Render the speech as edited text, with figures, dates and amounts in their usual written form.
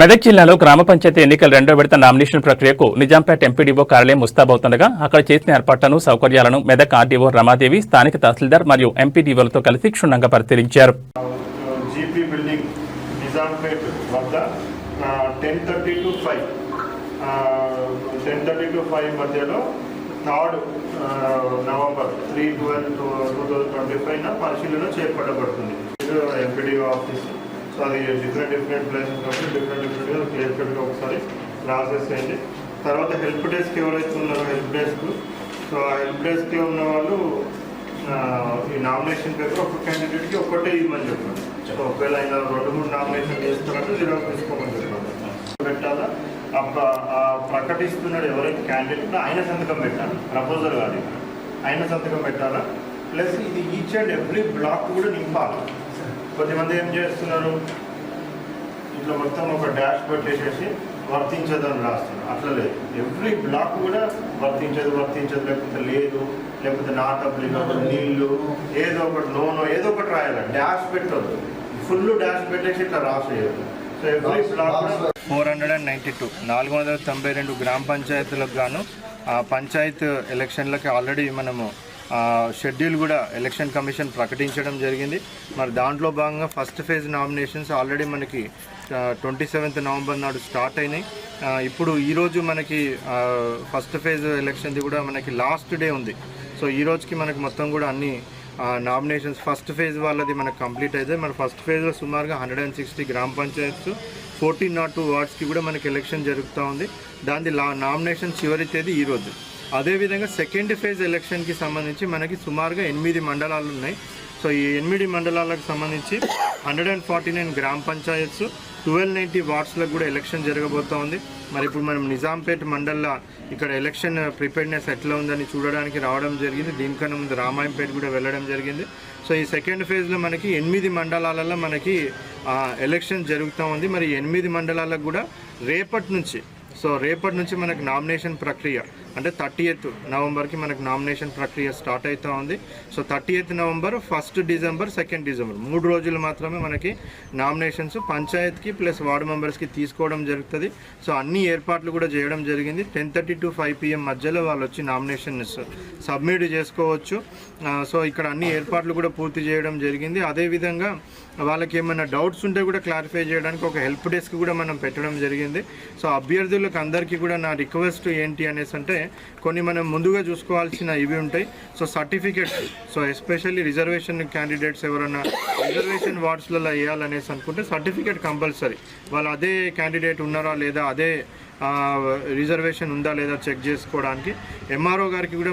మెదక్ జిల్లాలో గ్రామ పంచాయతీ ఎన్నికల రెండో విడత నామినేషన్ ప్రక్రియకు నిజాంపేట ఎంపీడీఓ కార్యాలయం ముస్తాబవుతుండగా అక్కడ చేసిన ఏర్పాట్లను సౌకర్యాలను మెదక్ ఆర్డీఓ రమాదేవి స్థానిక తహసీల్దార్ మరియు ఎంపీడీఓలతో కలిసి క్షుణ్ణంగా పరిశీలించారు. జీపీ బిల్డింగ్ నిజాంపేట వద్ద 10:30 to 5 మధ్యలో 3rd నవంబర్ 3/12/2025 పరిశీలన చేపట్టబడుతుంది. ఎంపీడీఓ ఆఫీస్ సో అది డిఫరెంట్ ప్లేసెస్ కాబట్టి డిఫరెంట్గా క్లియర్ కట్గా ఒకసారి ప్రాసెస్ అయింది. తర్వాత హెల్ప్ డెస్క్ ఎవరైతే ఉన్నారో హెల్ప్ డెస్క్, సో ఆ హెల్ప్ డెస్క్లో ఉన్న వాళ్ళు ఈ నామినేషన్ పేపర్ ఒక క్యాండిడేట్కి ఒక్కటే ఇవ్వమని చెప్పారు. సో ఒకవేళ ఆయన 2-3 నామినేషన్ చేస్తున్నట్టు జిరాక్స్ తీసుకోమని చెప్పారు. పెట్టాలా ప్రకటిస్తున్నాడు ఎవరైతే క్యాండిడేట్ ఆయన సంతకం పెట్టాలి, ప్రపోజల్ కాదు ఆయన సంతకం పెట్టాలా. ప్లస్ ఇది ఈచ్ అండ్ ఎవ్రీ బ్లాక్ కూడా నింపాలి. కొద్దిమంది ఏం చేస్తున్నారు, ఇట్లా మొత్తం ఒక డాష్ పెట్టేసేసి వర్తించదని రాస్తున్నారు. అట్లా లేదు, ఎవ్రీ బ్లాక్ కూడా వర్తించదు లేకపోతే నాట్ అప్లికబుల్, నీళ్ళు ఏదో ఒకటి నోనో ఏదో ఒకటి రాయాలి. డాష్ పెట్టదు, ఫుల్ డాష్ పెట్టేసి ఇట్లా రాసేయదు. సో ఎవ్రీ బ్లాక్ 492 గ్రామ పంచాయతీలకు గాను పంచాయత్ ఎలక్షన్లకి ఆల్రెడీ మనము షెడ్యూల్ కూడా ఎలక్షన్ కమిషన్ ప్రకటించడం జరిగింది. మరి దాంట్లో భాగంగా ఫస్ట్ ఫేజ్ నామినేషన్స్ ఆల్రెడీ మనకి 27 నవంబర్ నాడు స్టార్ట్ అయినాయి. ఇప్పుడు ఈరోజు మనకి ఫస్ట్ ఫేజ్ ఎలక్షన్ది కూడా మనకి లాస్ట్ డే ఉంది. సో ఈ రోజుకి మనకి మొత్తం కూడా అన్ని నామినేషన్స్ ఫస్ట్ ఫేజ్ వాళ్ళది మనకు కంప్లీట్ అయితే మన ఫస్ట్ ఫేజ్లో సుమారుగా 160 గ్రామ పంచాయత్స్ 1402 వార్డ్స్కి కూడా మనకి ఎలక్షన్ జరుగుతూ ఉంది. దాని నామినేషన్ చివరి తేదీ ఈరోజు. అదేవిధంగా సెకండ్ ఫేజ్ ఎలక్షన్కి సంబంధించి మనకి సుమారుగా 8 మండలాలు ఉన్నాయి. సో ఈ 8 మండలాలకు సంబంధించి 149 గ్రామ పంచాయత్స్ 1290 వార్డ్స్లకు కూడా ఎలక్షన్ జరగబోతూ ఉంది. మరి ఇప్పుడు మనం నిజాంపేట మండల్లో ఇక్కడ ఎలక్షన్ ప్రిపేర్నెస్ ఎట్లా ఉందని చూడడానికి రావడం జరిగింది. దీనికన్నా ముందు రామాయంపేట కూడా వెళ్ళడం జరిగింది. సో ఈ సెకండ్ ఫేజ్లో మనకి 8 మండలాలలో మనకి ఎలక్షన్ జరుగుతూ ఉంది. మరి 8 మండలాలకు కూడా రేపటి నుంచి మనకు నామినేషన్ ప్రక్రియ అంటే 30th నవంబర్కి మనకు నామినేషన్ ప్రక్రియ స్టార్ట్ అవుతూ ఉంది. So 30th November, 1 December, 2 December 3 రోజులు మాత్రమే మనకి నామినేషన్స్ పంచాయత్కి ప్లస్ వార్డు మెంబర్స్కి తీసుకోవడం జరుగుతుంది. సో అన్ని ఏర్పాట్లు కూడా చేయడం జరిగింది. 10:30 to 5 PM మధ్యలో వాళ్ళు వచ్చి నామినేషన్స్ సబ్మిట్ చేసుకోవచ్చు. సో ఇక్కడ అన్ని ఏర్పాట్లు కూడా పూర్తి చేయడం జరిగింది. అదేవిధంగా వాళ్ళకి ఏమైనా డౌట్స్ ఉంటే కూడా క్లారిఫై చేయడానికి ఒక హెల్ప్ డెస్క్ కూడా మనం పెట్టడం జరిగింది. సో అభ్యర్థులకు అందరికీ కూడా నా రిక్వెస్ట్ ఏంటి అనేసి అంటే కొన్ని మనం ముందుగా చూసుకోవాల్సిన ఇవి ఉంటాయి. So certificates, so especially reservation candidates ఎవరైనా రిజర్వేషన్ వార్డ్స్లలో వేయాలనేసి అనుకుంటే సర్టిఫికేట్ కంపల్సరీ. వాళ్ళు అదే క్యాండిడేట్ ఉన్నారా లేదా, అదే రిజర్వేషన్ ఉందా లేదా చెక్ చేసుకోవడానికి ఎంఆర్ఓ గారికి కూడా